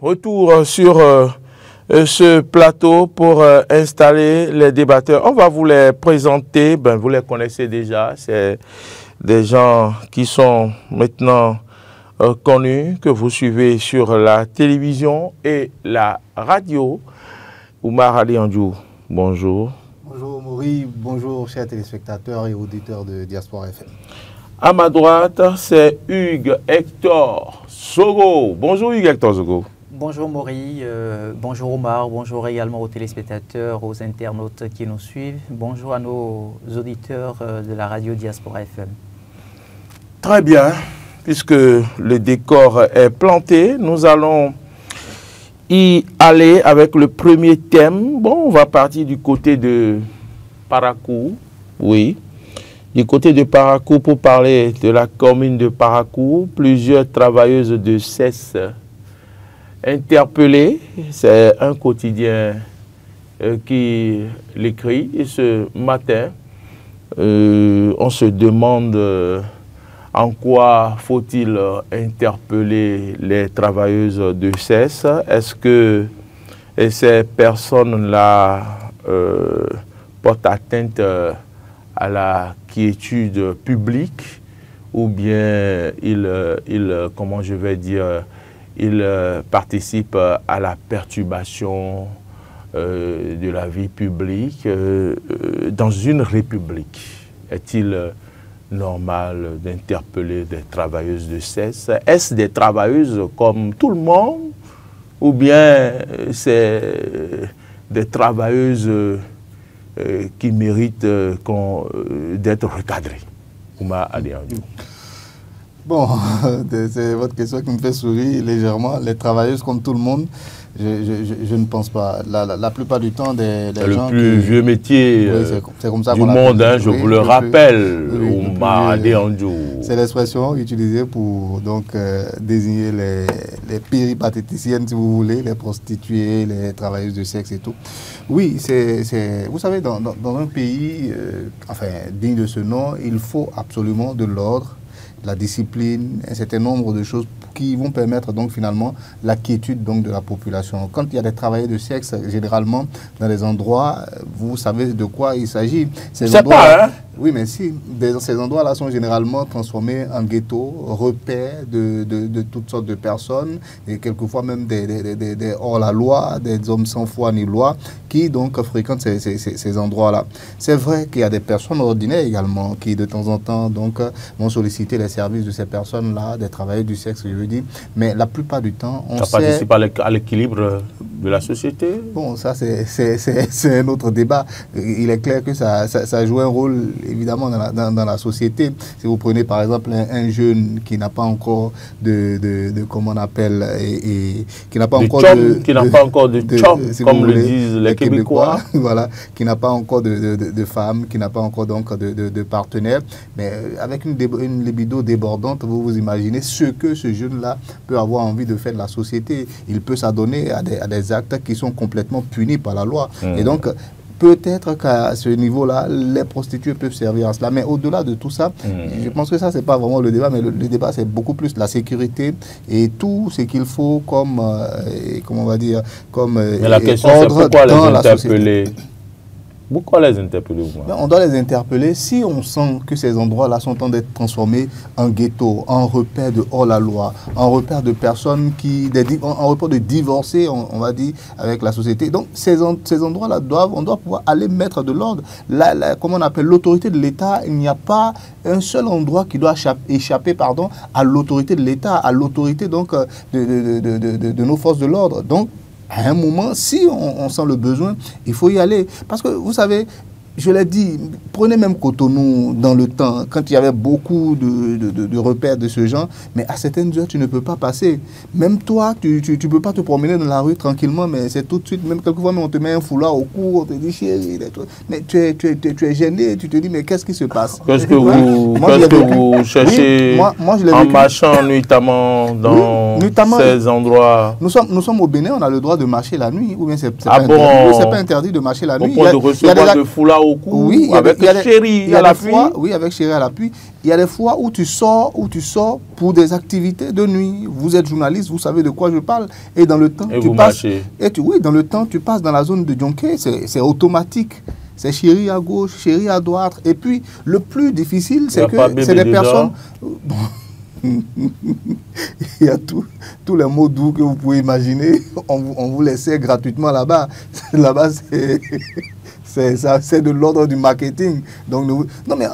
Retour sur ce plateau pour installer les débatteurs. On va vous les présenter, vous les connaissez déjà, c'est des gens qui sont maintenant connus, que vous suivez sur la télévision et la radio. Oumar Ali Andjou, bonjour. Bonjour Maury, bonjour chers téléspectateurs et auditeurs de Diaspora FM. À ma droite, c'est Hugues Hector Sogo. Bonjour Hugues Hector Sogo. Bonjour Maury, bonjour Omar, bonjour également aux téléspectateurs, aux internautes qui nous suivent. Bonjour à nos auditeurs de la radio Diaspora FM. Très bien, puisque le décor est planté, nous allons y aller avec le premier thème. Bon, on va partir du côté de Parakou, oui. Du côté de Parakou, pour parler de la commune de Parakou, plusieurs travailleuses de sexe interpellées. C'est un quotidien qui l'écrit. Et ce matin, on se demande en quoi faut-il interpeller les travailleuses de sexe. Est-ce que ces personnes-là portent atteinte à la quiétude publique, ou bien comment je vais dire, il participe à la perturbation de la vie publique dans une république. Est-il normal d'interpeller des travailleuses de sexe? Est-ce des travailleuses comme tout le monde, ou bien c'est des travailleuses qui méritent d'être recadrées? Oumar Ali Andjou. Bon, c'est votre question qui me fait sourire légèrement. Les travailleuses comme tout le monde, je ne pense pas. La plupart du temps, des gens le plus vieux métier comme ça du monde, hein, je vous le rappelle, Oumar Ali Andjou. C'est l'expression utilisée pour donc désigner les péripatéticiennes, si vous voulez, les prostituées, les travailleuses de sexe et tout. Oui, vous savez, dans un pays enfin, digne de ce nom, il faut absolument de l'ordre, la discipline, un certain nombre de choses qui vont permettre donc finalement la quiétude donc de la population. Quand il y a des travailleurs de sexe, généralement dans les endroits, vous savez de quoi il s'agit. C'est pas, hein? Oui, mais si, ces endroits-là sont généralement transformés en ghettos, repères de toutes sortes de personnes, et quelquefois même des hors-la-loi, des hommes sans foi ni loi, qui donc fréquentent ces endroits-là. C'est vrai qu'il y a des personnes ordinaires également, qui de temps en temps donc vont solliciter les services de ces personnes-là, des travailleurs du sexe, je veux dire, mais la plupart du temps, on sait... Ça participe à l'équilibre de la société? Bon, ça c'est un autre débat. Il est clair que ça joue un rôle évidemment dans la société. Si vous prenez par exemple un jeune qui n'a pas encore comment on appelle, qui n'a pas encore de chum, comme le disent les Québécois. Voilà, qui n'a pas encore de femme, qui n'a pas encore donc de partenaire, mais avec une libido débordante, vous imaginez ce que ce jeune-là peut avoir envie de faire de la société. Il peut s'adonner à des actes qui sont complètement punis par la loi. Et donc, peut-être qu'à ce niveau-là, les prostituées peuvent servir à cela. Mais au-delà de tout ça, je pense que ça, ce n'est pas vraiment le débat, mais le débat, c'est beaucoup plus la sécurité et tout ce qu'il faut comme, comment on va dire, comme mais la question, c'est pourquoi les interpeller? Pourquoi les interpeller? On doit les interpeller si on sent que ces endroits-là sont en train d'être transformés en ghetto, en repère de hors-la-loi, en repère de personnes en repère de divorcés, on va dire, avec la société. Donc, ces endroits-là, on doit pouvoir aller mettre de l'ordre. Comment on appelle l'autorité de l'État, il n'y a pas un seul endroit qui doit échapper à l'autorité de l'État, à l'autorité donc de nos forces de l'ordre. Donc, à un moment, si on sent le besoin, il faut y aller. Parce que, vous savez, je l'ai dit, prenez même Cotonou dans le temps, quand il y avait beaucoup de repères de ce genre, mais à certaines heures, tu ne peux pas passer. Même toi, tu ne peux pas te promener dans la rue tranquillement, mais c'est tout de suite, même quelquefois, on te met un foulard au cou, on te dit chérie, mais tu es gêné, tu te dis, mais qu'est-ce qui se passe? Qu'est-ce que vous cherchez en marchant nuitamment dans ces endroits? Nous sommes au Bénin, on a le droit de marcher la nuit, ou bien c'est pas interdit de marcher la nuit. Au point de recevoir de foulard au cou, oui, avec chéri à l'appui. Oui, avec chéri à l'appui. Il y a des fois où tu sors pour des activités de nuit. Vous êtes journaliste, vous savez de quoi je parle. Et dans le temps, oui, dans le temps, tu passes dans la zone de Djonké, c'est automatique. C'est chéri à gauche, chéri à droite. Et puis, le plus difficile, c'est que c'est des personnes... Bon, il y a tous les mots doux que vous pouvez imaginer. On vous laissait gratuitement là-bas. Là-bas, c'est de l'ordre du marketing. Donc, non, mais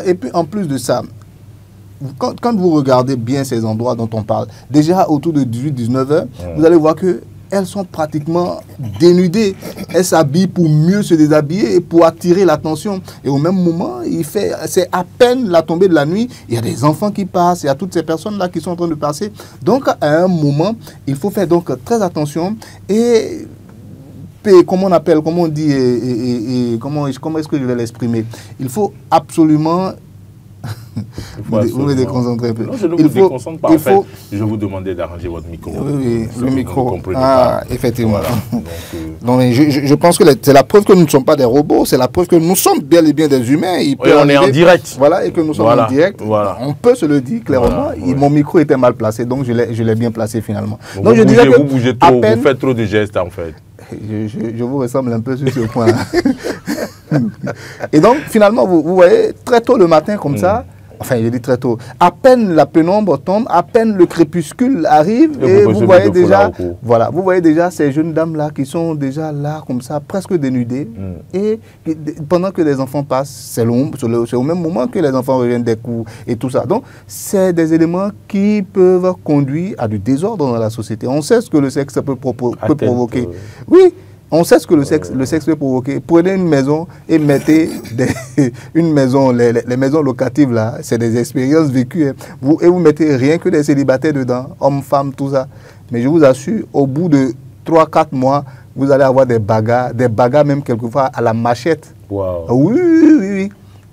et puis en plus de ça, quand vous regardez bien ces endroits dont on parle, déjà autour de 18-19 heures, vous allez voir que elles sont pratiquement dénudées. Elles s'habillent pour mieux se déshabiller et pour attirer l'attention. Et au même moment, c'est à peine la tombée de la nuit, il y a des enfants qui passent, il y a toutes ces personnes-là qui sont en train de passer. Donc, à un moment, il faut faire donc très attention et comment on dit, comment est-ce que je vais l'exprimer? Il faut absolument... Vous me déconcentrez un peu. Non, je ne vous déconcentre pas. En fait, je vous demandais d'arranger votre micro. Oui, le micro. Ah, effectivement. Donc, je pense que c'est la preuve que nous ne sommes pas des robots. C'est la preuve que nous sommes bel et bien des humains. On est en direct. Voilà, et que nous sommes en direct. Voilà. On peut se le dire clairement. Mon micro était mal placé, donc je l'ai bien placé finalement. Donc, vous bougez trop, vous faites trop de gestes en fait. Je vous ressemble un peu sur ce point-là. Et donc, finalement, vous voyez, très tôt le matin, comme ça, enfin, je dis très tôt, à peine la pénombre tombe, à peine le crépuscule arrive, et vous voyez déjà, voilà, vous voyez déjà ces jeunes dames-là qui sont déjà là, comme ça, presque dénudées, et pendant que les enfants passent, c'est au même moment que les enfants reviennent des cours et tout ça. Donc, c'est des éléments qui peuvent conduire à du désordre dans la société. On sait ce que le sexe peut provoquer. Oui. On sait ce que le sexe peut provoquer. Prenez une maison et mettez une maison, les maisons locatives là, c'est des expériences vécues. Hein. Vous mettez rien que des célibataires dedans, hommes, femmes, tout ça. Mais je vous assure, au bout de 3-4 mois, vous allez avoir des bagarres même quelquefois à la machette. Wow. Oui.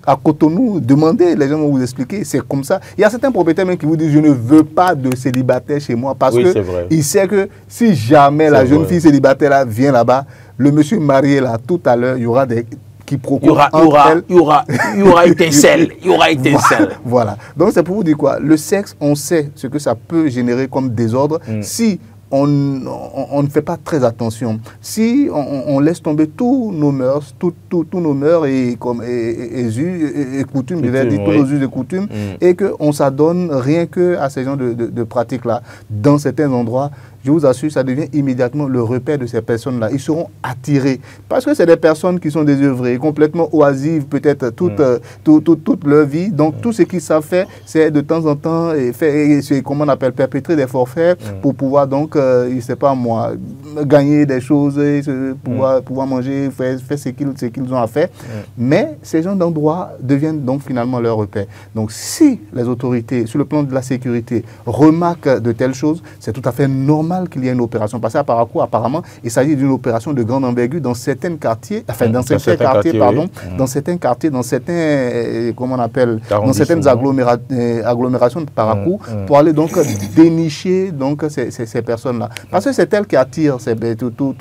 À Cotonou, demandez, les gens vont vous expliquer, c'est comme ça. Il y a certains propriétaires même qui vous disent, je ne veux pas de célibataire chez moi parce que il sait que si jamais la jeune fille célibataire là vient là-bas, le monsieur marié là, tout à l'heure, il y aura des quiproquos. Il y aura étincelle. Voilà. Donc c'est pour vous dire quoi? Le sexe, on sait ce que ça peut générer comme désordre si on ne fait pas très attention. Si on laisse tomber tous nos mœurs, tous nos mœurs et coutumes, je vais dire, tous nos us et coutumes, et qu'on s'adonne rien que à ces genres de pratiques-là, dans certains endroits, je vous assure, ça devient immédiatement le repère de ces personnes-là. Ils seront attirés. Parce que c'est des personnes qui sont désœuvrées, complètement oisives, peut-être toute leur vie. Donc, tout ce qu'ils savent faire, c'est de temps en temps comment on appelle, perpétrer des forfaits pour pouvoir, donc, je ne sais pas moi, gagner des choses, pouvoir manger, faire ce qu'ils ont à faire. Mais ces gens d'endroit deviennent donc finalement leur repère. Donc, si les autorités, sur le plan de la sécurité, remarquent de telles choses, c'est tout à fait normal qu'il y ait une opération. Parce qu'à Parakou, apparemment, il s'agit d'une opération de grande envergure dans certains quartiers, dans certains quartiers, dans certains, comment on appelle, dans certaines agglomérations de Parakou, pour aller donc dénicher donc ces personnes-là. Parce que c'est elles qui attirent tout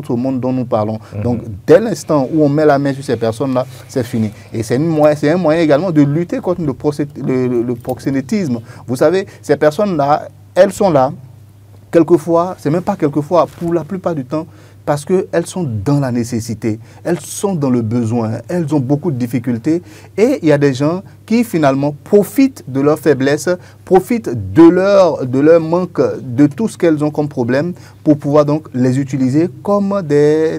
ce monde dont nous parlons. Donc, dès l'instant où on met la main sur ces personnes-là, c'est fini. Et c'est un moyen également de lutter contre le proxénétisme. Vous savez, ces personnes-là, elles sont là. Quelquefois, c'est même pas quelquefois, pour la plupart du temps, parce qu'elles sont dans la nécessité, elles sont dans le besoin, elles ont beaucoup de difficultés. Et il y a des gens qui finalement profitent de leur faiblesse, profitent de leur manque, de tout ce qu'elles ont comme problème pour pouvoir donc les utiliser comme des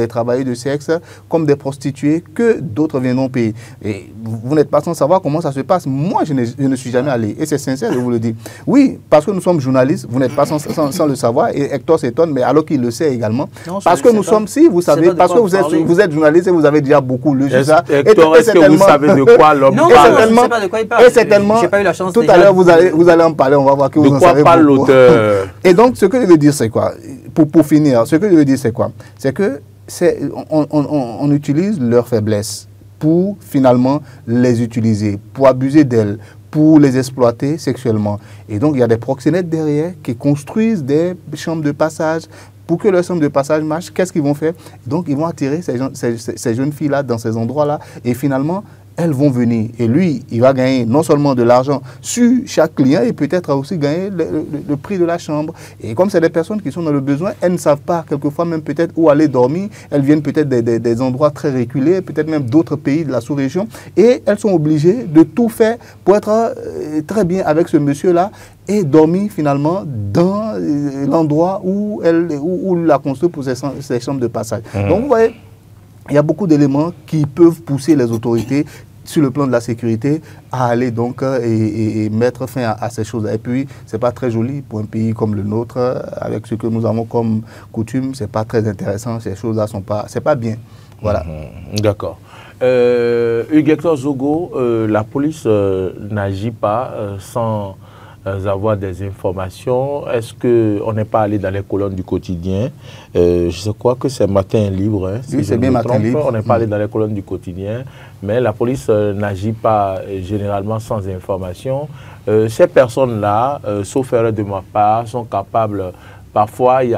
travailleurs de sexe, comme des prostituées que d'autres viendront payer. Et vous n'êtes pas sans savoir comment ça se passe. Moi, je ne suis jamais allé. Et c'est sincère, je vous le dis. Oui, parce que nous sommes journalistes, vous n'êtes pas sans le savoir. Et Hector s'étonne, mais alors qu'il le sait également. Non, parce que nous sommes, si, vous savez, parce que vous êtes journaliste et vous avez déjà beaucoup lu sur ça. Hector, est-ce que vous savez de quoi l'homme parle? Je ne sais pas de quoi il parle. Et certainement, j'ai pas eu la chance tout à l'heure, vous allez en parler, on va voir que vous en savez beaucoup. De quoi parle l'auteur? Et donc, ce que je veux dire, c'est quoi? Pour finir, ce que je veux dire, c'est quoi? C'est que on utilise leurs faiblesses pour finalement les utiliser, pour abuser d'elles, pour les exploiter sexuellement. Et donc, il y a des proxénètes derrière qui construisent des chambres de passage pour que leur chambre de passage marche, qu'est-ce qu'ils vont faire? Donc, ils vont attirer ces jeunes filles-là dans ces endroits-là. Et finalement, elles vont venir. Et lui, il va gagner non seulement de l'argent sur chaque client, et peut-être aussi gagner le prix de la chambre. Et comme c'est des personnes qui sont dans le besoin, elles ne savent pas quelquefois même peut-être où aller dormir. Elles viennent peut-être des endroits très reculés, peut-être même d'autres pays de la sous-région. Et elles sont obligées de tout faire pour être très bien avec ce monsieur-là et dormir finalement dans l'endroit où il a construit pour ses chambres de passage. Donc vous voyez, il y a beaucoup d'éléments qui peuvent pousser les autorités sur le plan de la sécurité à aller donc et mettre fin à ces choses. Et puis, ce n'est pas très joli pour un pays comme le nôtre, avec ce que nous avons comme coutume, ce n'est pas très intéressant, ces choses-là sont pas, c'est pas bien. Voilà. D'accord. Hugues-Hector Zogo, la police n'agit pas sans avoir des informations. Est-ce qu'on n'est pas allé dans les colonnes du quotidien? Je crois que c'est Matin Libre. Hein, si oui, c'est bien Matin Libre. On n'est pas allé dans les colonnes du quotidien, mais la police n'agit pas généralement sans information. Ces personnes-là, sauf erreur de ma part, sont capables. Parfois, il y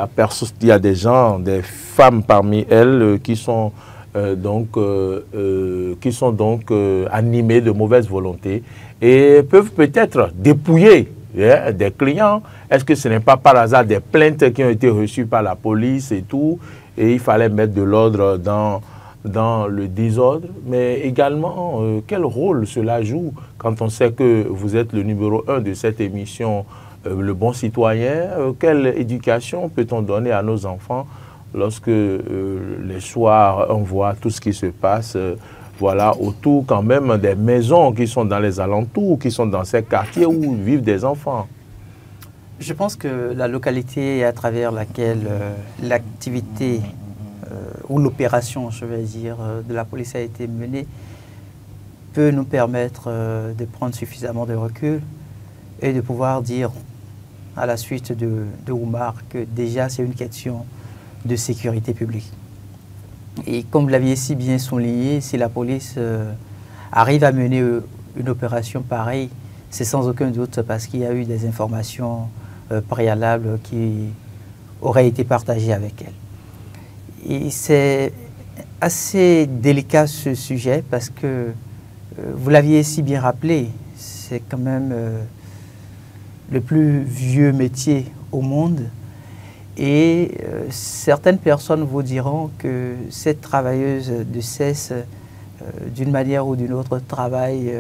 a des gens, des femmes parmi elles qui sont animées de mauvaise volonté et peuvent peut-être dépouiller des clients. Est-ce que ce n'est pas par hasard des plaintes qui ont été reçues par la police et tout, et il fallait mettre de l'ordre dans le désordre? Mais également, quel rôle cela joue quand on sait que vous êtes le numéro 1 de cette émission, Le Bon Citoyen? Quelle éducation peut-on donner à nos enfants lorsque les soirs, on voit tout ce qui se passe voilà, autour quand même des maisons qui sont dans les alentours, qui sont dans ces quartiers où vivent des enfants? Je pense que la localité à travers laquelle l'activité ou l'opération, je vais dire, de la police a été menée peut nous permettre de prendre suffisamment de recul et de pouvoir dire à la suite de Oumar que déjà c'est une question de sécurité publique. Et comme vous l'aviez si bien souligné, si la police arrive à mener une opération pareille, c'est sans aucun doute parce qu'il y a eu des informations préalables qui auraient été partagées avec elle. Et c'est assez délicat ce sujet parce que, vous l'aviez si bien rappelé, c'est quand même le plus vieux métier au monde. Et certaines personnes vous diront que cette travailleuse de cesse, d'une manière ou d'une autre, travaille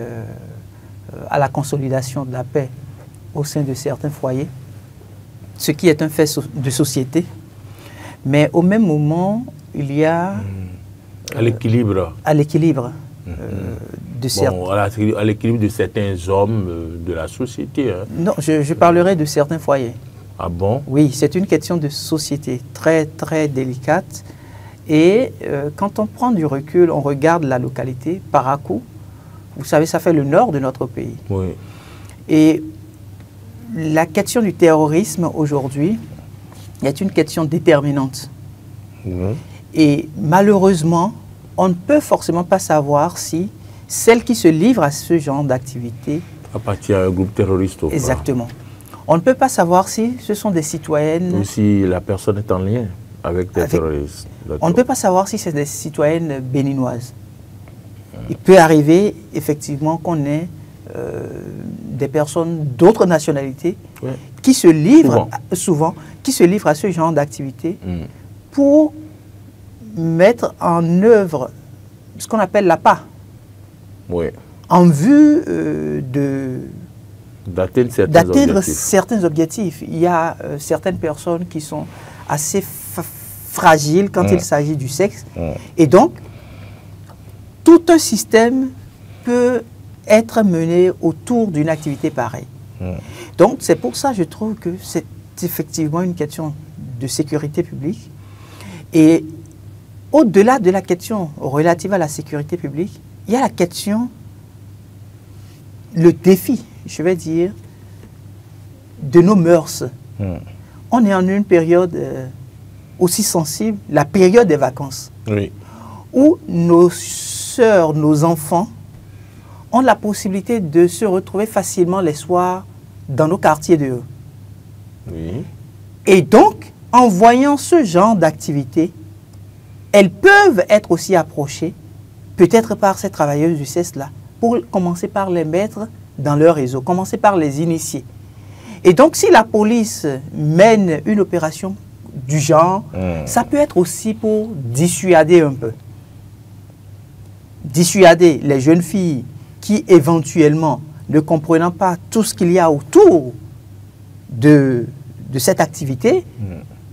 à la consolidation de la paix au sein de certains foyers, ce qui est un fait de société. Mais au même moment, il y a... à l'équilibre. À l'équilibre. À l'équilibre de certains hommes de la société. Hein. Non, je parlerai de certains foyers. Ah bon? Oui, c'est une question de société très, très délicate. Et quand on prend du recul, on regarde la localité, Parakou. Vous savez, ça fait le nord de notre pays. Oui. Et la question du terrorisme aujourd'hui est une question déterminante. Oui. Et malheureusement, on ne peut forcément pas savoir si celle qui se livre à ce genre d'activité appartient à un groupe terroriste ou pas. Exactement. On ne peut pas savoir si ce sont des citoyennes... Ou si la personne est en lien avec des terroristes. On ne peut pas savoir si c'est des citoyennes béninoises. Il peut arriver effectivement qu'on ait des personnes d'autres nationalités qui se livrent souvent qui se livrent à ce genre d'activité pour mettre en œuvre ce qu'on appelle l'appât. Oui. En vue d'atteindre certains objectifs. Il y a certaines personnes qui sont assez fragiles quand il s'agit du sexe. Et donc, tout un système peut être mené autour d'une activité pareille. Donc, c'est pour ça que je trouve que c'est effectivement une question de sécurité publique. Et au-delà de la question relative à la sécurité publique, il y a la question, le défi, je vais dire, de nos mœurs. On est en une période aussi sensible, la période des vacances, où nos sœurs, nos enfants ont la possibilité de se retrouver facilement les soirs dans nos quartiers de eux. Et donc, en voyant ce genre d'activité, elles peuvent être aussi approchées, peut-être par ces travailleuses du CES-là, pour commencer par les mettre dans leur réseau, commencer par les initier. Et donc, si la police mène une opération du genre, ça peut être aussi pour dissuader un peu. Dissuader les jeunes filles qui, éventuellement, ne comprenant pas tout ce qu'il y a autour de cette activité,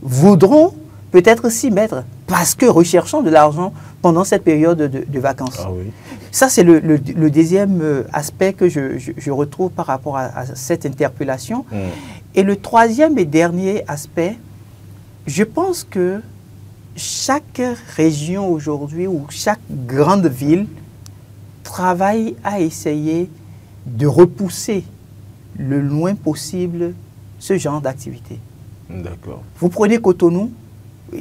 voudront peut-être s'y mettre parce que recherchant de l'argent pendant cette période de vacances. Ah oui. Ça, c'est le deuxième aspect que je retrouve par rapport à cette interpellation. Et le troisième et dernier aspect, je pense que chaque région aujourd'hui ou chaque grande ville travaille à essayer de repousser le loin possible ce genre d'activité. D'accord. Vous prenez Cotonou,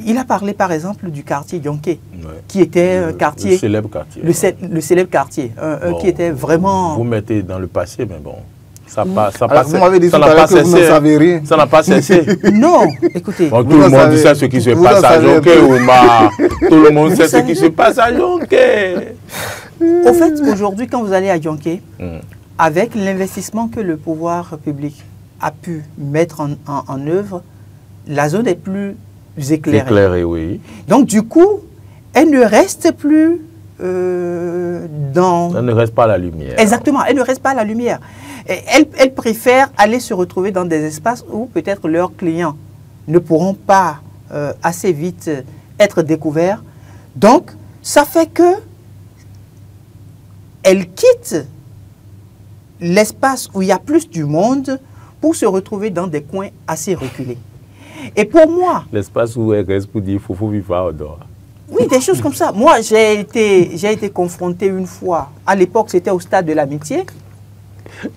il a parlé par exemple du quartier Yonké, qui était un quartier... Le célèbre quartier. Le célèbre quartier, Bon, qui était vraiment... Vous mettez dans le passé, mais bon, ça Alors, passe. vous m'avez dit Ça tout à n'a l'heure pas que vous n'en cessé. savez rien. Ça n'a pas cessé. Non, écoutez, Bon, tout Vous le en monde savez- sait ce qui se vous passe en à savez un Jonké, peu. Ouma. Tout le monde Vous sait ce savez- qui se passe à Jonké. au fait, aujourd'hui, quand vous allez à Yonké, avec l'investissement que le pouvoir public a pu mettre en œuvre, la zone est plus éclairée. Éclairé, oui. Donc, du coup, elle ne reste plus dans... Ça ne reste pas à la lumière. Exactement, elle ne reste pas à la lumière. Et elle préfère aller se retrouver dans des espaces où peut-être leurs clients ne pourront pas assez vite être découverts. Donc, ça fait que elle quitte l'espace où il y a plus du monde pour se retrouver dans des coins assez reculés. Et pour moi, L'espace où elle reste pour dire faut vivre au dehors. oui, des choses comme ça. Moi, j'ai été confronté une fois. À l'époque, c'était au stade de l'amitié.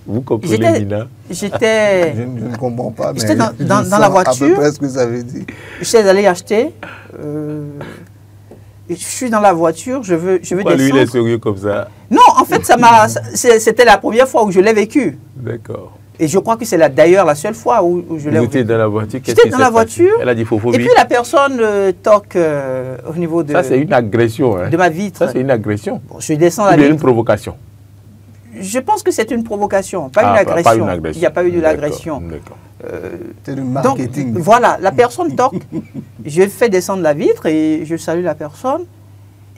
Vous comprenez, Nina? J'étais Je ne comprends pas, mais J'étais dans je la sens à peu voiture. près ce que ça veut dire. allé acheter. Je suis dans la voiture, je veux Pourquoi lui, il est descendre. sérieux comme ça? Non, en fait, c'était la première fois où je l'ai vécu. D'accord. Et je crois que c'est d'ailleurs la seule fois où je l'ai Vous vécu. étiez dans la voiture? qu'est-ce J'étais qui dans s'est la passé? voiture. Elle a dit faut Et vivre. puis la personne toque au niveau de Ça, c'est une agression. Hein. ma vitre. Ça, c'est une agression. Bon, je descends Ou la bien une vitre. provocation. Je pense que c'est une provocation, pas, Ah, une agression. pas une agression. Il n'y a pas eu de D'accord, l'agression. D'accord. C'est du Donc, marketing. voilà, la personne toque, je fais descendre la vitre et je salue la personne.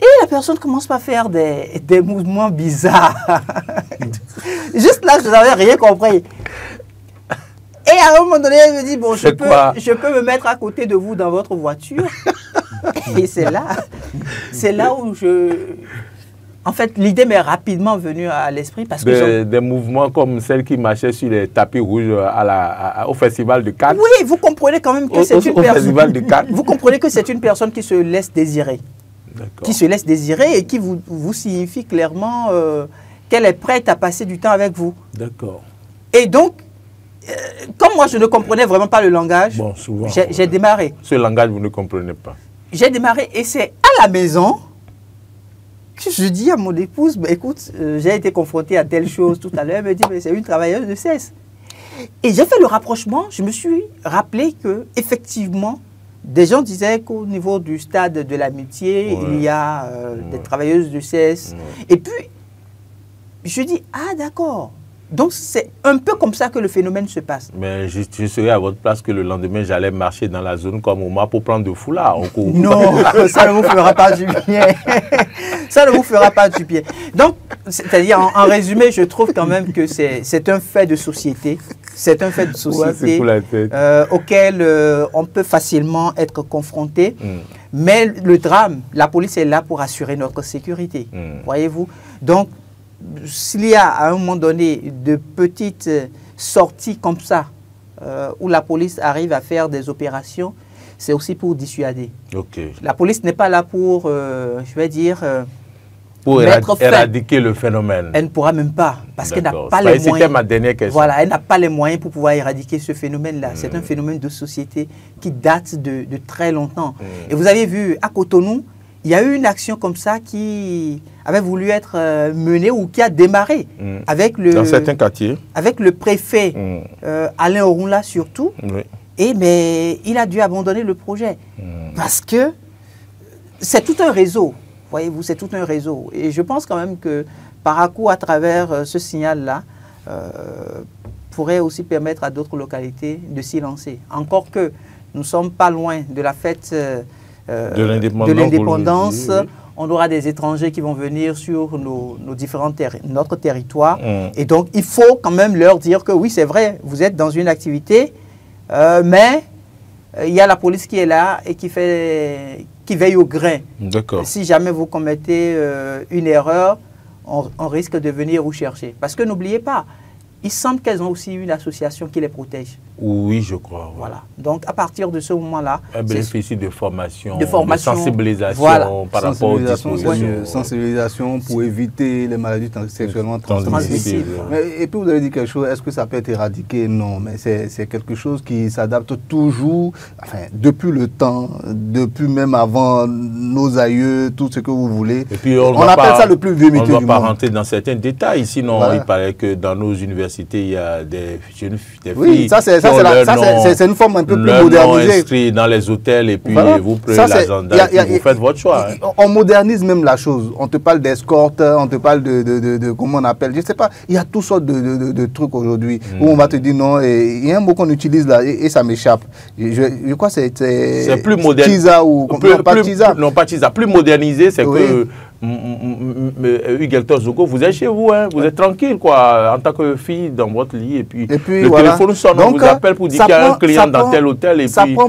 Et la personne commence à faire des mouvements bizarres. Juste là, je n'avais rien compris. Et à un moment donné, elle me dit, bon, je peux me mettre à côté de vous dans votre voiture. Et c'est là où En fait, l'idée m'est rapidement venue à l'esprit parce que... Des mouvements comme celle qui marchait sur les tapis rouges au Festival de Cannes. Oui, vous comprenez quand même que c'est une personne... Festival de Cannes. Vous comprenez que c'est une personne qui se laisse désirer. Qui se laisse désirer et qui vous signifie clairement qu'elle est prête à passer du temps avec vous. D'accord. Et donc, comme moi je ne comprenais vraiment pas le langage, Bon, souvent, j'ai démarré. Ce langage, vous ne comprenez pas. J'ai démarré et c'est à la maison que je dis à mon épouse, bah, écoute, j'ai été confrontée à telle chose tout à l'heure. Elle me dit, mais c'est une travailleuse de CES. Et j'ai fait le rapprochement, je me suis rappelé que effectivement, des gens disaient qu'au niveau du stade de l'amitié, il y a des travailleuses de CES. Et puis, je dis, ah d'accord. Donc, c'est un peu comme ça que le phénomène se passe. Mais je serais à votre place que le lendemain, j'allais marcher dans la zone comme Oma pour prendre de foulard. Non, ça ne vous fera pas du bien. Ça ne vous fera pas du bien. Donc, c'est-à-dire, en résumé, je trouve quand même que c'est un fait de société. C'est un fait de société auquel on peut facilement être confronté. Mais le drame, la police est là pour assurer notre sécurité. Voyez-vous? Donc, s'il y a à un moment donné de petites sorties comme ça, où la police arrive à faire des opérations, c'est aussi pour dissuader. La police n'est pas là pour, je vais dire, pour éradiquer le phénomène. Elle ne pourra même pas, parce qu'elle n'a pas les moyens. C'était ma dernière question. Voilà, elle n'a pas les moyens pour pouvoir éradiquer ce phénomène-là. C'est un phénomène de société qui date de très longtemps. Et vous avez vu, à Cotonou, il y a eu une action comme ça qui avait voulu être menée ou qui a démarré avec le, dans certains quartiers. Avec le préfet Alain Orunla surtout. mais il a dû abandonner le projet. Parce que c'est tout un réseau. Voyez-vous, c'est tout un réseau. Et je pense quand même que Parakou, à travers ce signal-là, pourrait aussi permettre à d'autres localités de s'y lancer. Encore que nous ne sommes pas loin de la fête de l'indépendance. Oui. On aura des étrangers qui vont venir sur notre territoire. Et donc, il faut quand même leur dire que oui, c'est vrai, vous êtes dans une activité, mais il y a la police qui est là et qui veille au grain. Si jamais vous commettez une erreur, on risque de venir vous chercher. Parce que n'oubliez pas, il semble qu'elles ont aussi une association qui les protège. Oui, je crois. Ouais. Voilà. Donc, à partir de ce moment-là... Elles bénéficient de formation, de sensibilisation par rapport aux dispositions. Sensibilisation pour éviter les maladies sexuellement transmissibles. Et puis, vous avez dit quelque chose, est-ce que ça peut être éradiqué? Non, mais c'est quelque chose qui s'adapte toujours, enfin, depuis le temps, depuis même avant nos aïeux, tout ce que vous voulez. Et puis, on appelle ça le plus vieux métier du monde. On ne va pas rentrer dans certains détails, sinon voilà. Il paraît que dans nos universités, il y a des jeunes filles. Oui, ça c'est une forme un peu plus modernisée. Inscrit dans les hôtels et puis voilà. Vous prenez l'agenda et vous faites votre choix. On modernise même la chose. On te parle d'escorte, on te parle de comment on appelle, je ne sais pas. Il y a toutes sortes de trucs aujourd'hui où on va te dire non. Il y a un mot qu'on utilise là et ça m'échappe. Je crois que c'est plus modernisé. Tisa ou pas Tisa. Non, pas Tisa. Plus modernisé, c'est que Hugues Zoko, vous êtes chez vous, hein, vous êtes tranquille, quoi, en tant que fille dans votre lit, et puis le téléphone sonne, on vous appelle pour dire qu'il y a un client dans tel hôtel, et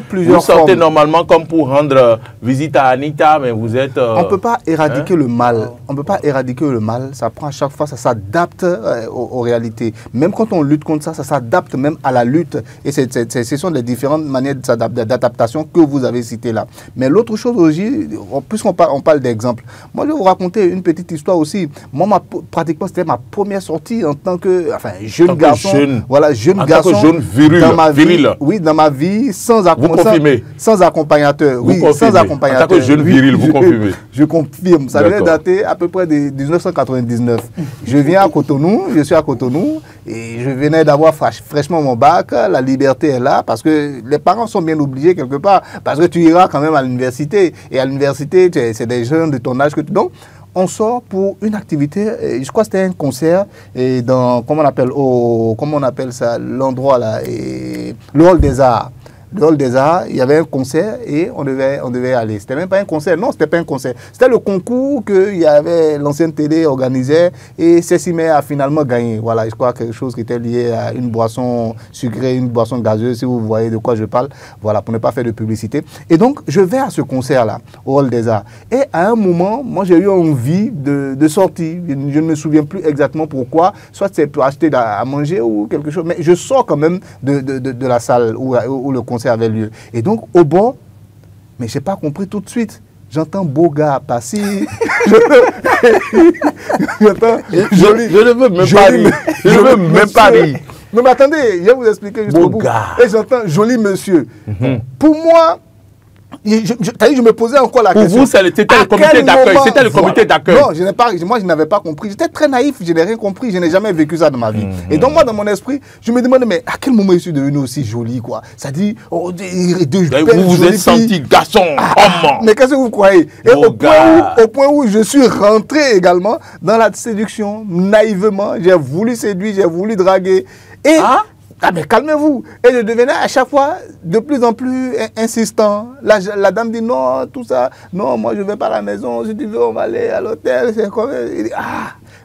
puis vous sortez normalement comme pour rendre visite à Anita, mais vous êtes... on ne peut pas éradiquer le mal, on ne peut pas éradiquer le mal, ça prend à chaque fois, ça s'adapte aux réalités. Même quand on lutte contre ça, ça s'adapte même à la lutte, et ce sont les différentes manières d'adaptation que vous avez citées là. Mais l'autre chose aussi, puisqu'on parle d'exemple, moi je vais vous raconter une petite histoire aussi. Moi, pratiquement, c'était ma première sortie en tant que jeune garçon. Jeune garçon. Jeune viril. Dans ma vie, oui, dans ma vie, sans accompagnateur. Oui, sans accompagnateur. En tant que jeune viril, vous confirmez. Je confirme. Ça devait dater à peu près de 1999. Je viens à Cotonou, je suis à Cotonou, et je venais d'avoir fraîchement mon bac. La liberté est là, parce que les parents sont bien obligés quelque part, parce que tu iras quand même à l'université. Et à l'université, c'est des jeunes de ton âge que tu... Donc, on sort pour une activité, je crois que c'était un concert, et dans, comment on appelle ça, l'endroit là, le Hall des Arts. Le Hall des Arts, il y avait un concert et on devait aller. C'était même pas un concert, non, c'était pas un concert. C'était le concours que y avait l'ancienne télé organisait et Cécimé a finalement gagné. Voilà, je crois quelque chose qui était lié à une boisson sucrée, une boisson gazeuse, si vous voyez de quoi je parle. Voilà, pour ne pas faire de publicité. Et donc, je vais à ce concert-là, au Hall des Arts. Et à un moment, moi, j'ai eu envie de sortir. Je ne me souviens plus exactement pourquoi. Soit c'est pour acheter à manger ou quelque chose. Mais je sors quand même de la salle où le concert avait lieu. Et donc, au bord, mais je n'ai pas compris tout de suite. J'entends beau gars passer. J'entends joli. Je ne veux même pas rire. Je ne veux même pas rire. Non, mais attendez, je vais vous expliquer jusqu'au bout. Et j'entends joli monsieur. Pour moi, je me posais encore la question. Pour vous, c'était le comité d'accueil. C'était le comité d'accueil. Non, moi, je n'avais pas compris. J'étais très naïf, je n'ai rien compris. Je n'ai jamais vécu ça dans ma vie. Et donc, moi, dans mon esprit, je me demandais, mais à quel moment je suis devenu aussi joli, quoi? Ça dit, vous vous êtes senti garçon, homme. Mais qu'est-ce que vous croyez? Et au point où je suis rentré également dans la séduction, naïvement, j'ai voulu séduire, j'ai voulu draguer. Et... mais calmez-vous. Et je devenais à chaque fois de plus en plus insistant. La dame dit non, tout ça. Non, moi je ne vais pas à la maison. Si tu veux, on va aller à l'hôtel. C'est comme... Il dit,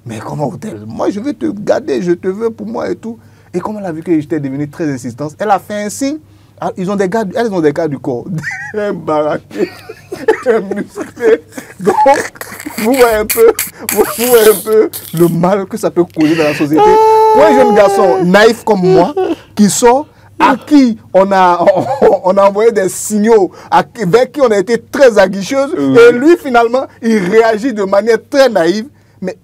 mais comment hôtel? Moi je veux te garder, je te veux pour moi et tout. Et comme elle a vu que j'étais devenu très insistante, elle a fait un signe. Elles ont des gars du corps. Un baraqué, un musclé. Donc, vous voyez un peu le mal que ça peut causer dans la société. Pour un jeune garçon naïf comme moi, qui sort, à qui on a envoyé des signaux, vers qui on a été très aguicheuse, et lui finalement, il réagit de manière très naïve. Mais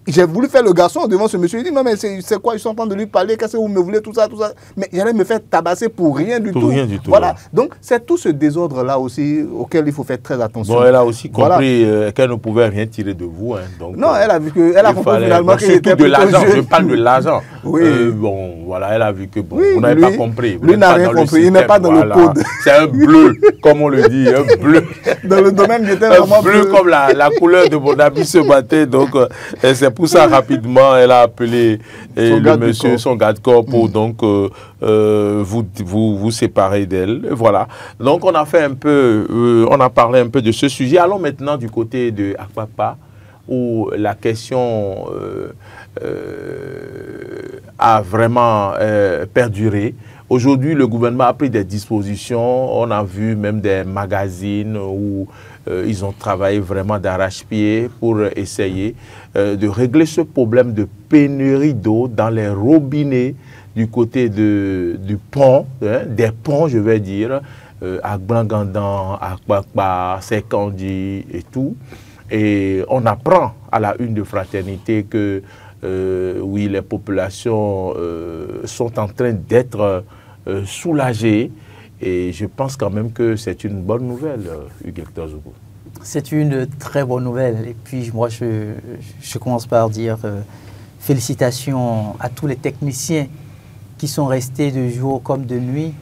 j'ai voulu faire le garçon devant ce monsieur. Il dit, non, mais c'est quoi? Ils sont en train de lui parler. Qu'est-ce que vous me voulez? Tout ça, tout ça. Mais j'allais me faire tabasser pour rien du tout. Pour rien du tout. Voilà. Ouais. Donc, c'est tout ce désordre-là aussi auquel il faut faire très attention. Bon, elle a aussi compris voilà. qu'elle ne pouvait rien tirer de vous. Hein, donc, non, elle a vu que, elle a compris finalement qu'il était de l'argent. jeune. Je parle de l'argent. Oui. Bon, voilà, elle a vu que bon, oui, vous n'avez pas compris. Lui n'a rien compris. Il n'est pas dans le code. C'est un bleu, comme on le dit, un bleu. Dans le domaine, il était vraiment bleu. Comme la couleur de mon habit ce matin. Donc, c'est pour ça, rapidement, elle a appelé le monsieur, son garde-corps, pour donc vous séparer d'elle. Voilà. Donc, on a fait un peu, on a parlé un peu de ce sujet. Allons maintenant du côté de Akpakpa, où la question a vraiment perduré. Aujourd'hui, le gouvernement a pris des dispositions. On a vu même des magazines où ils ont travaillé vraiment d'arrache-pied pour essayer de régler ce problème de pénurie d'eau dans les robinets du côté du pont, hein, des ponts, je vais dire, à Gbangandan, à Akpakpa, Sekandi et tout. Et on apprend à la une de Fraternité que oui, les populations sont en train d'être soulagées. Et je pense quand même que c'est une bonne nouvelle, Hugues Hector Zougou. C'est une très bonne nouvelle. Et puis, moi, je commence par dire félicitations à tous les techniciens qui sont restés de jour comme de nuit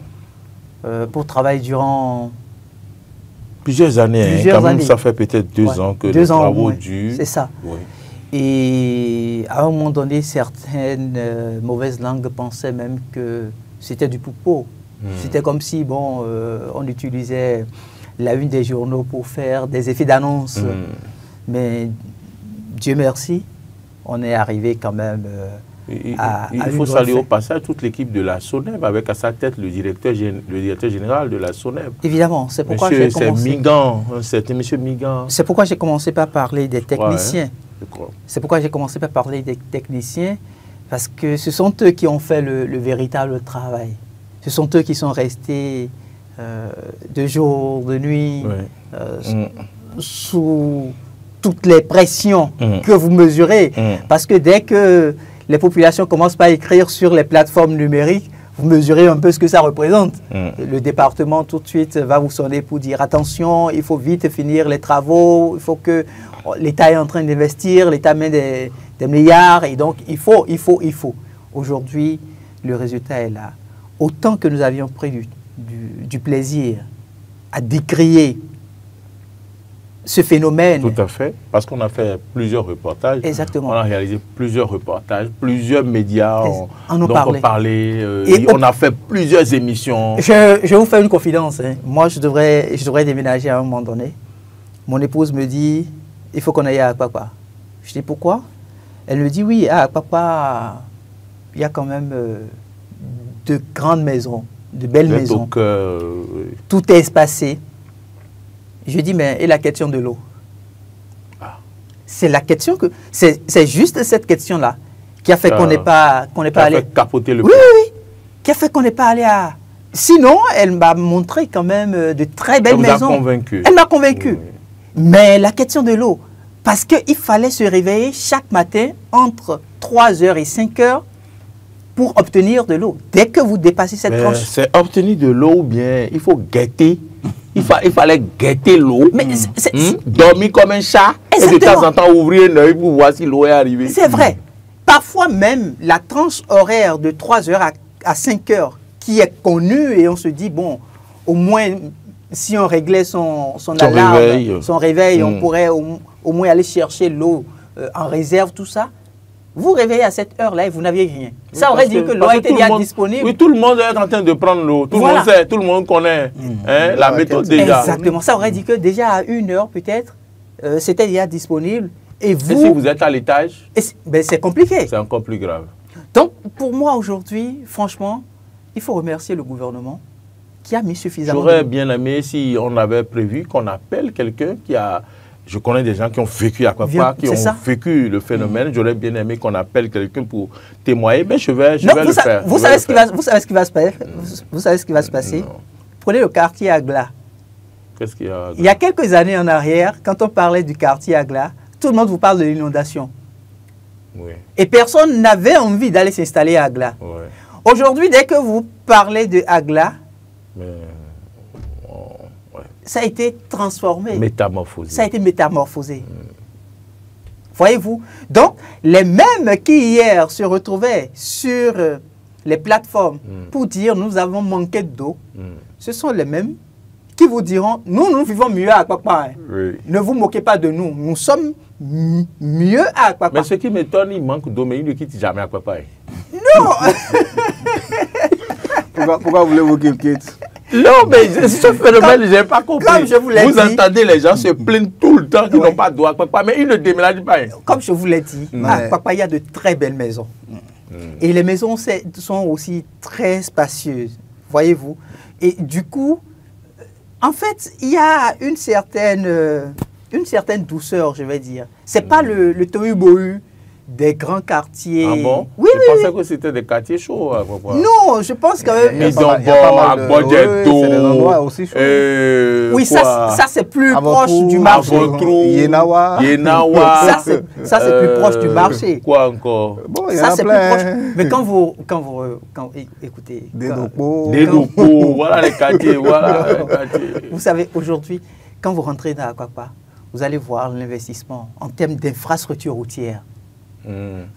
pour travailler durant plusieurs années. Quand même, ça fait peut-être 2 ans que les travaux durent. C'est ça. Oui. Et à un moment donné, certaines mauvaises langues pensaient même que c'était du poupeau. C'était comme si, bon, on utilisait la une des journaux pour faire des effets d'annonce. Mais Dieu merci, on est arrivé quand même à il faut saluer au passage toute l'équipe de la SONEB, avec à sa tête le directeur général de la SONEB. Évidemment, c'est pourquoi j'ai commencé... C'était M. Migan. C'est pourquoi j'ai commencé par parler des techniciens. Ouais, hein, c'est pourquoi j'ai commencé par parler des techniciens, parce que ce sont eux qui ont fait le véritable travail. Ce sont eux qui sont restés de jour, de nuit, sous toutes les pressions que vous mesurez. Parce que dès que les populations commencent par écrire sur les plateformes numériques, vous mesurez un peu ce que ça représente. Le département tout de suite va vous sonner pour dire attention, il faut vite finir les travaux, il faut que l'État est en train d'investir, l'État met des milliards, et donc il faut. Aujourd'hui, le résultat est là. Autant que nous avions pris du plaisir à décrier ce phénomène. Tout à fait, parce qu'on a fait plusieurs reportages. Exactement. On a réalisé plusieurs reportages, plusieurs médias ont parlé, on a fait plusieurs émissions. Je vais vous faire une confidence. Hein. Moi, je devrais déménager à un moment donné. Mon épouse me dit, il faut qu'on aille à Akpakpa. Je dis, pourquoi? Elle me dit, oui, à Akpakpa, il y a quand même de grandes maisons, de belles maisons. Donc, tout est espacé. Je dis, mais et la question de l'eau? C'est la question que... C'est juste cette question-là qui a fait qu'on n'est pas allé... Fait capoter le oui, qui a fait qu'on n'est pas allé à... Sinon, elle m'a montré quand même de très belles maisons. Elle m'a convaincu. Oui. Mais la question de l'eau, parce qu'il fallait se réveiller chaque matin entre 3h et 5h pour obtenir de l'eau. Dès que vous dépassez cette tranche... C'est obtenir de l'eau ou bien il faut guetter. Il fallait guetter l'eau, dormir comme un chat, et de temps en temps ouvrir un œil pour voir si l'eau est arrivée. C'est vrai. Parfois même, la tranche horaire de 3h à 5h qui est connue, et on se dit, bon, au moins, si on réglait son alarme, son réveil, on pourrait au moins aller chercher l'eau en réserve, tout ça. Vous réveillez à cette heure-là et vous n'aviez rien. Ça aurait dit que l'eau était déjà disponible. Oui, tout le monde est en train de prendre l'eau. Tout le monde sait, tout le monde connaît la méthode déjà. Exactement. Ça aurait dit que déjà à 1h peut-être, c'était déjà disponible. Et si vous êtes à l'étage, c'est compliqué. C'est encore plus grave. Donc, pour moi aujourd'hui, franchement, il faut remercier le gouvernement qui a mis suffisamment J'aurais bien aimé si on avait prévu qu'on appelle quelqu'un qui a... Je connais des gens qui ont vécu à Akpakpa, qui ont vécu le phénomène. J'aurais bien aimé qu'on appelle quelqu'un pour témoigner, mais je vais le faire. Vous savez ce qui va se passer? Vous savez ce qui va se passer? Prenez le quartier Agla. Qu'est-ce qu'il y a? Il y a quelques années en arrière, quand on parlait du quartier Agla, tout le monde vous parle de l'inondation. Oui. Et personne n'avait envie d'aller s'installer à Agla. Oui. Aujourd'hui, dès que vous parlez de Agla, Mais, ça a été transformé. métamorphosé. Ça a été métamorphosé. Voyez-vous? Donc, les mêmes qui hier se retrouvaient sur les plateformes pour dire nous avons manqué d'eau, ce sont les mêmes qui vous diront nous vivons mieux à Akpakpa. Oui. Ne vous moquez pas de nous. Nous sommes mieux à Akpakpa. Mais ce qui m'étonne, il manque d'eau, mais il ne quitte jamais Akpakpa. Non. Pourquoi voulez-vous qu'il quitte? Non, mais ce phénomène, je n'ai pas compris. Comme je vous l'ai dit, entendez les gens se plaignent tout le temps qu'ils n'ont pas d'eau à Akpakpa, mais ils ne déménagent pas. comme je vous l'ai dit, à Akpakpa, il y a de très belles maisons. Et les maisons sont aussi très spacieuses, voyez-vous. Et du coup, en fait, il y a une certaine douceur, je vais dire. Ce n'est pas le tohu-bohu des grands quartiers. Ah bon? Oui, je pensais que c'était des quartiers chauds à Akpakpa. Non, je pense quand même... Mise en bord, à Bodjeto. C'est des endroits aussi chauds. Oui, ça c'est plus proche du marché. Yenawa. Ça, c'est plus proche du marché. Quoi encore? Bon, il y en Ça, a c'est plus plein. proche. Mais écoutez... Des dopos. Des locaux, voilà les quartiers, voilà les quartiers. Vous savez, aujourd'hui, quand vous rentrez dans Akpakpa, vous allez voir l'investissement en termes d'infrastructures routières.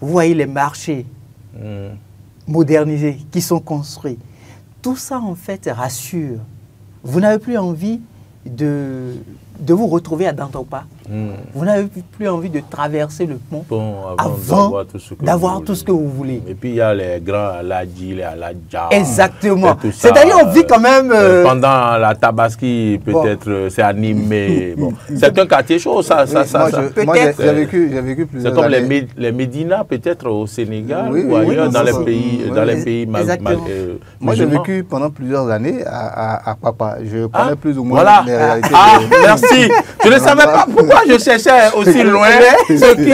Vous voyez les marchés modernisés qui sont construits. Tout ça, en fait, rassure. Vous n'avez plus envie de vous retrouver à Dantokpa. Vous n'avez plus envie de traverser le pont avant d'avoir tout ce que vous voulez. Et puis il y a les grands Aladji, les Aladja. Exactement. C'est-à-dire on vit quand même... pendant la Tabaski, peut-être, c'est animé. Bon. C'est un quartier chaud, ça. Moi, j'ai vécu plusieurs C'est comme années. les Médinas, peut-être, au Sénégal ou Oui, ailleurs, dans les oui, pays moi, j'ai vécu pendant plusieurs années à Akpakpa. Je connais plus ou moins voilà. les réalités. Merci. Je ne savais pas pourquoi je cherchais aussi loin ce qui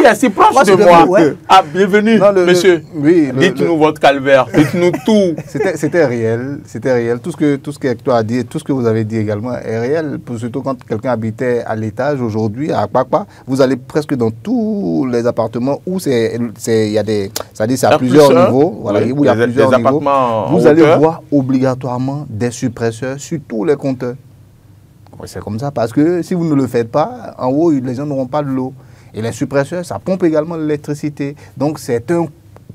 est si proche de moi. Ah, bienvenue, monsieur. Dites-nous votre calvaire, dites-nous tout. C'était réel, c'était réel. Tout ce que Hector a dit, tout ce que vous avez dit également est réel. Surtout quand quelqu'un habitait à l'étage aujourd'hui, à Akpakpa, vous allez presque dans tous les appartements où il y a des, c'est-à-dire c'est à plusieurs niveaux, voilà, où il y a plusieurs niveaux. Vous allez voir obligatoirement des suppresseurs sur tous les compteurs. C'est comme ça, parce que si vous ne le faites pas, en haut, les gens n'auront pas de l'eau. Et les suppresseurs, ça pompe également l'électricité. Donc, c'est un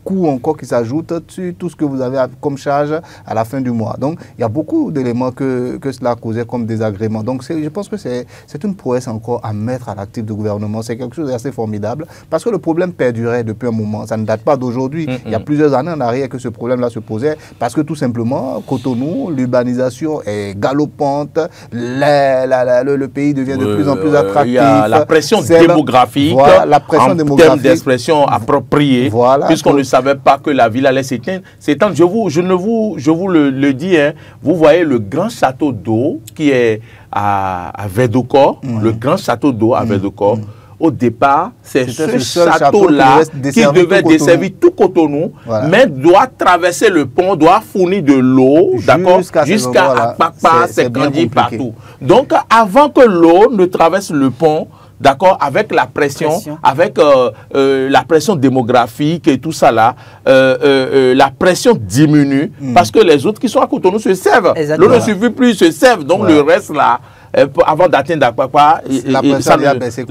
coût encore qui s'ajoute sur tout ce que vous avez comme charge à la fin du mois. Donc, il y a beaucoup d'éléments que cela causait comme désagrément. Donc, je pense que c'est une prouesse encore à mettre à l'actif du gouvernement. C'est quelque chose d'assez formidable parce que le problème perdurait depuis un moment. Ça ne date pas d'aujourd'hui. Il y a plusieurs années en arrière que ce problème-là se posait parce que tout simplement, Cotonou, l'urbanisation est galopante, le pays devient de plus en plus attractif. Il y a la pression démographique, voilà, la pression en démographique, termes d'expression appropriée, voilà, puisqu'on ne savait pas que la ville allait s'éteindre. Je vous le dis, hein, vous voyez le grand château d'eau qui est à Verdokor, le grand château d'eau à Verdokor. Au départ, c'est ce château-là qui devait desservir tout Cotonou, voilà, mais doit traverser le pont, doit fournir de l'eau, d'accord, jusqu'à Akpakpa, c'est grandi partout. Donc, avant que l'eau ne traverse le pont, d'accord, avec la pression. Avec la pression démographique et tout ça là, la pression diminue parce que les autres qui sont à Cotonou se servent. L'eau ne suffit plus, ils se servent. Donc le reste là, avant d'atteindre Akpakpa, la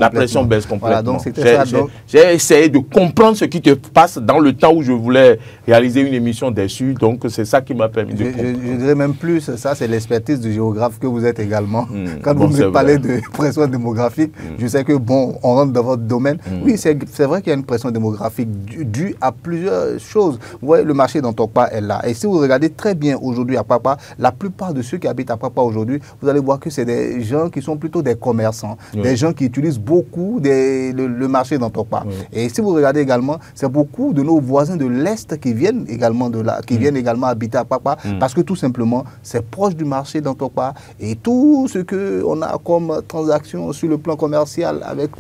pression baisse complètement. Voilà, j'ai essayé de comprendre ce qui te passe dans le temps où je voulais réaliser une émission dessus. Donc c'est ça qui m'a permis de comprendre. Je dirais même plus, ça c'est l'expertise du géographe que vous êtes également. Quand vous me parlez de pression démographique, je sais que bon, on rentre dans votre domaine. Oui, c'est vrai qu'il y a une pression démographique due à plusieurs choses. Vous voyez, le marché d'Antokpa est là. Et si vous regardez très bien aujourd'hui à Akpakpa, la plupart de ceux qui habitent à Akpakpa aujourd'hui, vous allez voir que c'est des gens qui sont plutôt des commerçants, des gens qui utilisent beaucoup le marché d'Antokpa. Et si vous regardez également, c'est beaucoup de nos voisins de l'Est qui viennent également de là, qui viennent également habiter à Akpakpa, parce que tout simplement, c'est proche du marché d'Antokpa. Et tout ce qu'on a comme transaction sur le plan commercial avec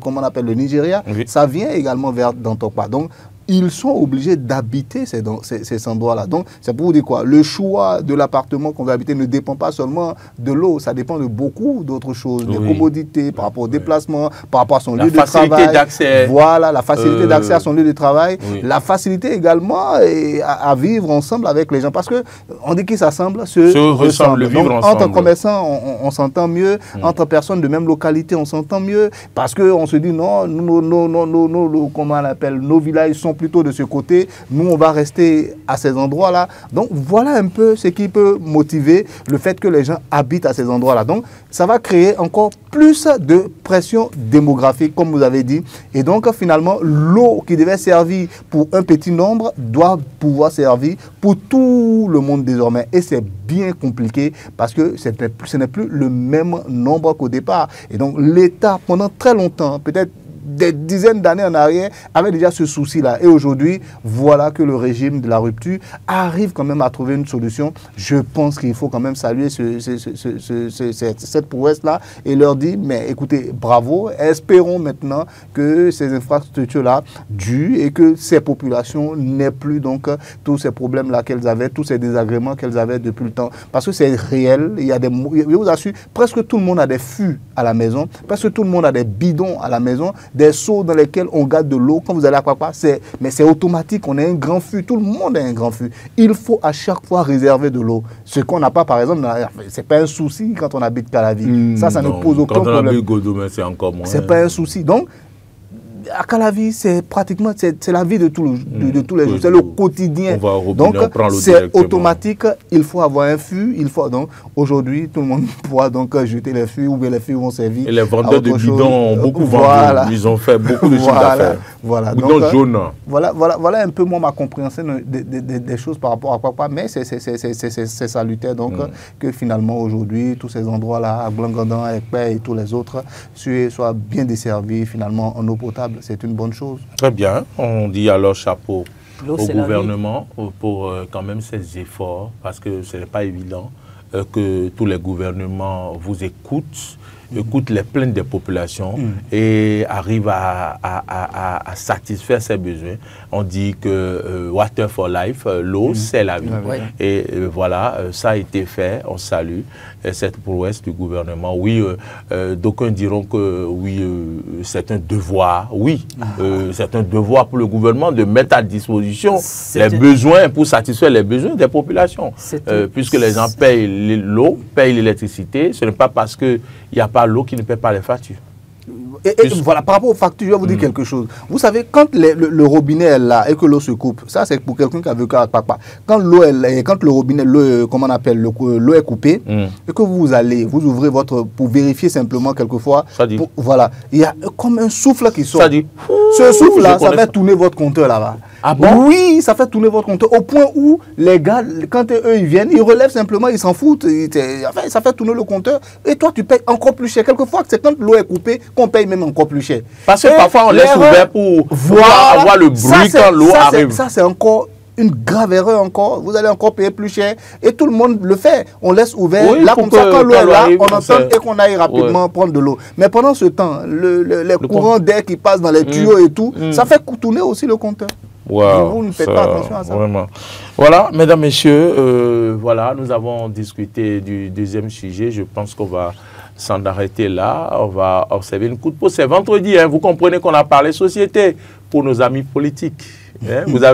comment on appelle le Nigeria, ça vient également vers d'Antokpa. Donc, ils sont obligés d'habiter ces endroits-là. Donc, c'est pour vous dire quoi? Le choix de l'appartement qu'on veut habiter ne dépend pas seulement de l'eau, ça dépend de beaucoup d'autres choses, des commodités, par rapport au déplacement, par rapport à son lieu de travail. La facilité d'accès. Voilà, la facilité d'accès à son lieu de travail, la facilité également à vivre ensemble avec les gens. Parce que on dit qu'ils s'assemblent, se ressemblent. Donc, entre commerçants, on s'entend mieux, entre personnes de même localité, on s'entend mieux, parce qu'on se dit non, comment on appelle, nos villages sont plutôt de ce côté, nous on va rester à ces endroits-là. Donc voilà un peu ce qui peut motiver le fait que les gens habitent à ces endroits-là. Donc ça va créer encore plus de pression démographique, comme vous avez dit. Et donc finalement, l'eau qui devait servir pour un petit nombre doit pouvoir servir pour tout le monde désormais. Et c'est bien compliqué parce que ce n'est plus le même nombre qu'au départ. Et donc l'État, pendant très longtemps, peut-être des dizaines d'années en arrière, avait déjà ce souci-là. Et aujourd'hui, voilà que le régime de la rupture arrive quand même à trouver une solution. Je pense qu'il faut quand même saluer cette prouesse-là et leur dire, mais écoutez, bravo, espérons maintenant que ces infrastructures-là durent et que ces populations n'aient plus donc tous ces problèmes-là qu'elles avaient, tous ces désagréments qu'elles avaient depuis le temps. Parce que c'est réel, il y a je vous assure, presque tout le monde a des fûts à la maison, presque tout le monde a des bidons à la maison, des seaux dans lesquels on garde de l'eau. Quand vous allez à Papa, mais c'est automatique, on a un grand fût, tout le monde a un grand fût. Il faut à chaque fois réserver de l'eau. Ce qu'on n'a pas, par exemple, c'est pas un souci quand on habite Calavi. Ça ne pose aucun problème. Quand on habite Godomé, c'est encore moins. C'est pas un souci. Donc, à Calavi, c'est pratiquement la vie de tous les jours, c'est le quotidien. Donc, c'est automatique, il faut avoir un fût, donc aujourd'hui, tout le monde pourra donc jeter les fûts ou bien les fûts vont servir. Et les vendeurs de bidons ont beaucoup vendu, ils ont fait beaucoup de chiffre d'affaires. Voilà. Bidons jaunes. Voilà un peu moi ma compréhension des choses par rapport à Papa, mais c'est salutaire donc que finalement aujourd'hui, tous ces endroits-là, à Blangandan, à Ekpe et tous les autres, soient bien desservis finalement en eau potable. C'est une bonne chose. Très bien. On dit alors chapeau au gouvernement pour quand même ces efforts, parce que ce n'est pas évident que tous les gouvernements vous écoutent les plaintes des populations et arrivent à satisfaire ses besoins. On dit que water for life, l'eau c'est la vie. Et voilà, ça a été fait, on salue cette prouesse du gouvernement. Oui, d'aucuns diront que oui, c'est un devoir, c'est un devoir pour le gouvernement de mettre à disposition les besoins pour satisfaire les besoins des populations. Puisque les gens payent l'eau, payent l'électricité, ce n'est pas parce qu'il n'y a pas l'eau qui ne paie pas les factures. Et voilà, par rapport aux factures, je vais vous dire quelque chose. Vous savez, quand le robinet est là et que l'eau se coupe, ça c'est pour quelqu'un qui a vécu avec Papa. Quand le robinet, comment on appelle, l'eau est coupée, et que vous ouvrez pour vérifier simplement quelquefois, voilà, il y a comme un souffle qui sort. Ce souffle-là, ça fait tourner votre compteur là-bas. Ah bon? Oui, ça fait tourner votre compteur au point où les gars, quand eux ils viennent, ils relèvent simplement, ils s'en foutent. Enfin, ça fait tourner le compteur et toi tu payes encore plus cher. Quelquefois, c'est quand l'eau est coupée qu'on paye même encore plus cher. Parce que parfois on laisse ouvert pour avoir le bruit quand l'eau arrive. Ça c'est encore une grave erreur encore. Vous allez encore payer plus cher et tout le monde le fait. On laisse ouvert. Là comme ça, quand l'eau est là, on entend et qu'on aille rapidement prendre de l'eau. Mais pendant ce temps, les courants d'air qui passent dans les tuyaux et tout, ça fait tourner aussi le compteur. Wow, vous ne faites pas attention à ça. Vraiment. Voilà, mesdames, messieurs, voilà, nous avons discuté du deuxième sujet. Je pense qu'on va s'en arrêter là. On va observer une coup de pause. C'est vendredi, hein, vous comprenez qu'on a parlé société pour nos amis politiques. Hein, vous avez